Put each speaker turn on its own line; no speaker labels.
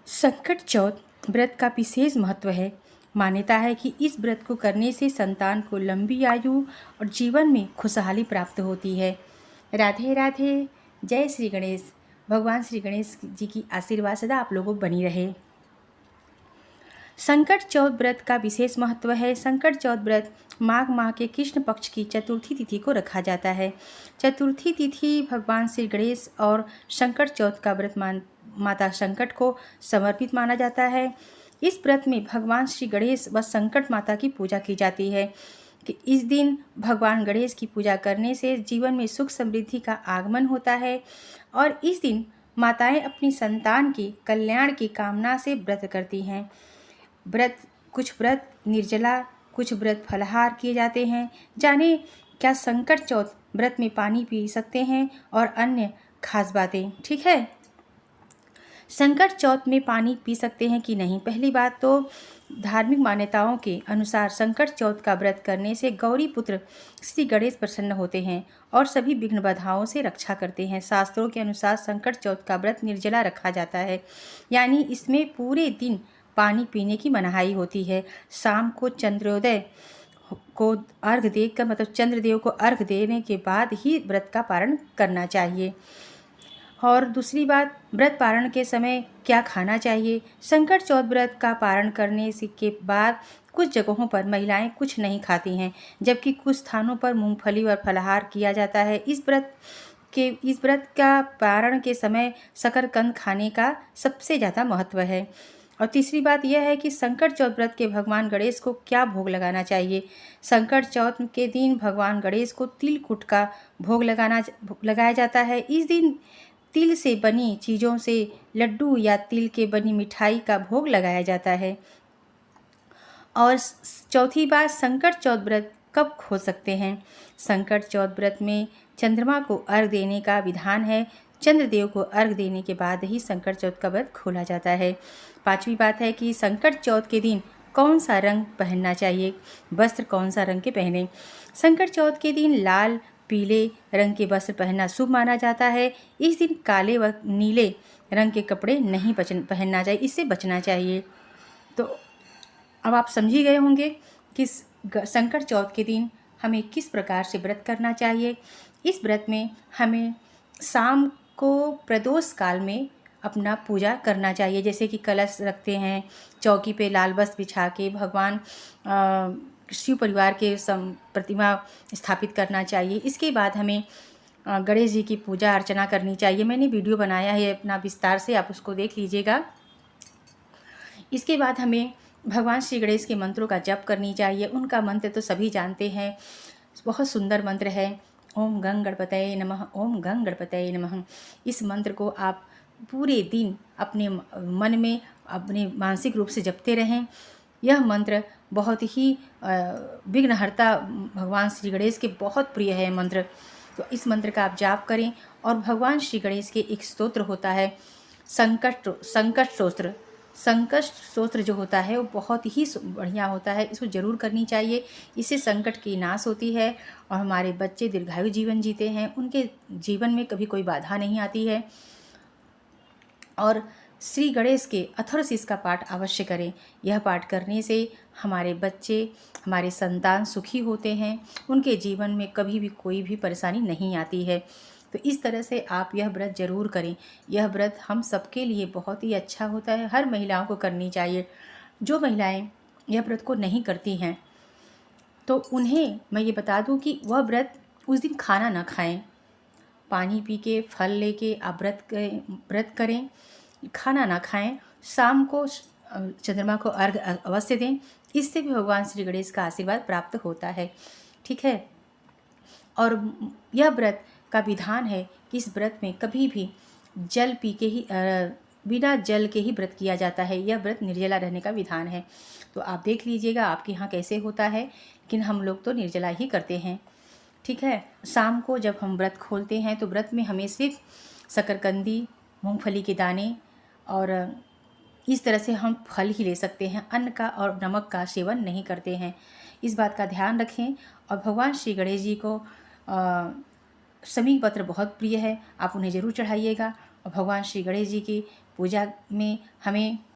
संकट चौथ व्रत का विशेष महत्व है। मान्यता है कि इस व्रत को करने से संतान को लंबी आयु और जीवन में खुशहाली प्राप्त होती है। राधे राधे। जय श्री गणेश। भगवान श्री गणेश जी की आशीर्वाद सदा आप लोगों को बनी रहे। संकट चौथ व्रत का विशेष महत्व है। संकट चौथ व्रत माघ माह के कृष्ण पक्ष की चतुर्थी तिथि को रखा जाता है। चतुर्थी तिथि भगवान श्री गणेश और संकट चौथ का व्रत माता संकट को समर्पित माना जाता है। इस व्रत में भगवान श्री गणेश व संकट माता की पूजा की जाती है कि इस दिन भगवान गणेश की पूजा करने से जीवन में सुख समृद्धि का आगमन होता है और इस दिन माताएं अपनी संतान की कल्याण की कामना से व्रत करती हैं। कुछ व्रत निर्जला, कुछ व्रत फलाहार किए जाते हैं। जाने क्या संकट चौथ व्रत में पानी पी सकते हैं और अन्य खास बातें। ठीक है, संकट चौथ में पानी पी सकते हैं कि नहीं। पहली बात तो धार्मिक मान्यताओं के अनुसार संकट चौथ का व्रत करने से गौरी पुत्र श्री गणेश प्रसन्न होते हैं और सभी विघ्न बाधाओं से रक्षा करते हैं। शास्त्रों के अनुसार संकट चौथ का व्रत निर्जला रखा जाता है, यानी इसमें पूरे दिन पानी पीने की मनाही होती है। शाम को चंद्रोदय को अर्घ देकर, मतलब चंद्रदेव को अर्घ देने के बाद ही व्रत का पारण करना चाहिए। और दूसरी बात, व्रत पारण के समय क्या खाना चाहिए। संकट चौथ व्रत का पारण करने के बाद कुछ जगहों पर महिलाएं कुछ नहीं खाती हैं, जबकि कुछ स्थानों पर मूंगफली और फलाहार किया जाता है। इस व्रत का पारण के समय शकरकंद खाने का सबसे ज़्यादा महत्व है। और तीसरी बात यह है कि संकट चौथ व्रत के भगवान गणेश को क्या भोग लगाना चाहिए। संकट चौथ के दिन भगवान गणेश को तिलकुट का भोग लगाया जाता है। इस दिन तिल से बनी चीज़ों से लड्डू या तिल के बनी मिठाई का भोग लगाया जाता है। और चौथी बात, संकट चौथ व्रत कब खो सकते हैं। संकट चौथ व्रत में चंद्रमा को अर्घ देने का विधान है। चंद्रदेव को अर्घ देने के बाद ही संकट चौथ का व्रत खोला जाता है। पांचवी बात है कि संकट चौथ के दिन कौन सा रंग पहनना चाहिए, वस्त्र कौन सा रंग के पहने। संकट चौथ के दिन लाल पीले रंग के वस्त्र पहनना शुभ माना जाता है। इस दिन काले व नीले रंग के कपड़े नहीं पहनना चाहिए, इससे बचना चाहिए। तो अब आप समझ ही गए होंगे कि संकट चौथ के दिन हमें किस प्रकार से व्रत करना चाहिए। इस व्रत में हमें शाम को प्रदोष काल में अपना पूजा करना चाहिए, जैसे कि कलश रखते हैं, चौकी पे लाल वस्त्र बिछा के भगवान शिव परिवार के प्रतिमा स्थापित करना चाहिए। इसके बाद हमें गणेश जी की पूजा अर्चना करनी चाहिए। मैंने वीडियो बनाया है अपना विस्तार से, आप उसको देख लीजिएगा। इसके बाद हमें भगवान श्री गणेश के मंत्रों का जप करनी चाहिए। उनका मंत्र तो सभी जानते हैं, बहुत सुंदर मंत्र है, ओम गंग गणपतये नमः, ओम गंग गणपतये नमः। इस मंत्र को आप पूरे दिन अपने मन में, अपने मानसिक रूप से जपते रहें। यह मंत्र बहुत ही विघ्नहर्ता भगवान श्री गणेश के बहुत प्रिय है मंत्र। तो इस मंत्र का आप जाप करें। और भगवान श्री गणेश के एक स्तोत्र होता है संकट स्तोत्र। संकट स्तोत्र जो होता है वो बहुत ही बढ़िया होता है, इसको जरूर करनी चाहिए। इससे संकट की नाश होती है और हमारे बच्चे दीर्घायु जीवन जीते हैं, उनके जीवन में कभी कोई बाधा नहीं आती है। और श्री गणेश के अथर्वशीष का पाठ अवश्य करें। यह पाठ करने से हमारे बच्चे, हमारे संतान सुखी होते हैं, उनके जीवन में कभी भी कोई भी परेशानी नहीं आती है। तो इस तरह से आप यह व्रत जरूर करें। यह व्रत हम सबके लिए बहुत ही अच्छा होता है, हर महिलाओं को करनी चाहिए। जो महिलाएं यह व्रत को नहीं करती हैं तो उन्हें मैं ये बता दूं कि वह व्रत उस दिन खाना ना खाएं, पानी पी के फल लेके आप व्रत करें, खाना ना खाएं। शाम को चंद्रमा को अर्घ अवश्य दें, इससे भी भगवान श्री गणेश का आशीर्वाद प्राप्त होता है। ठीक है। और यह व्रत का विधान है कि इस व्रत में कभी भी जल पी के ही बिना जल के ही व्रत किया जाता है। यह व्रत निर्जला रहने का विधान है। तो आप देख लीजिएगा आपके यहाँ कैसे होता है, लेकिन हम लोग तो निर्जला ही करते हैं। ठीक है। शाम को जब हम व्रत खोलते हैं तो व्रत में हमें सिर्फ शकरकंदी, मूंगफली के दाने और इस तरह से हम फल ही ले सकते हैं, अन्न का और नमक का सेवन नहीं करते हैं। इस बात का ध्यान रखें। और भगवान श्री गणेश जी को समीक पत्र बहुत प्रिय है, आप उन्हें ज़रूर चढ़ाइएगा। और भगवान श्री गणेश जी की पूजा में हमें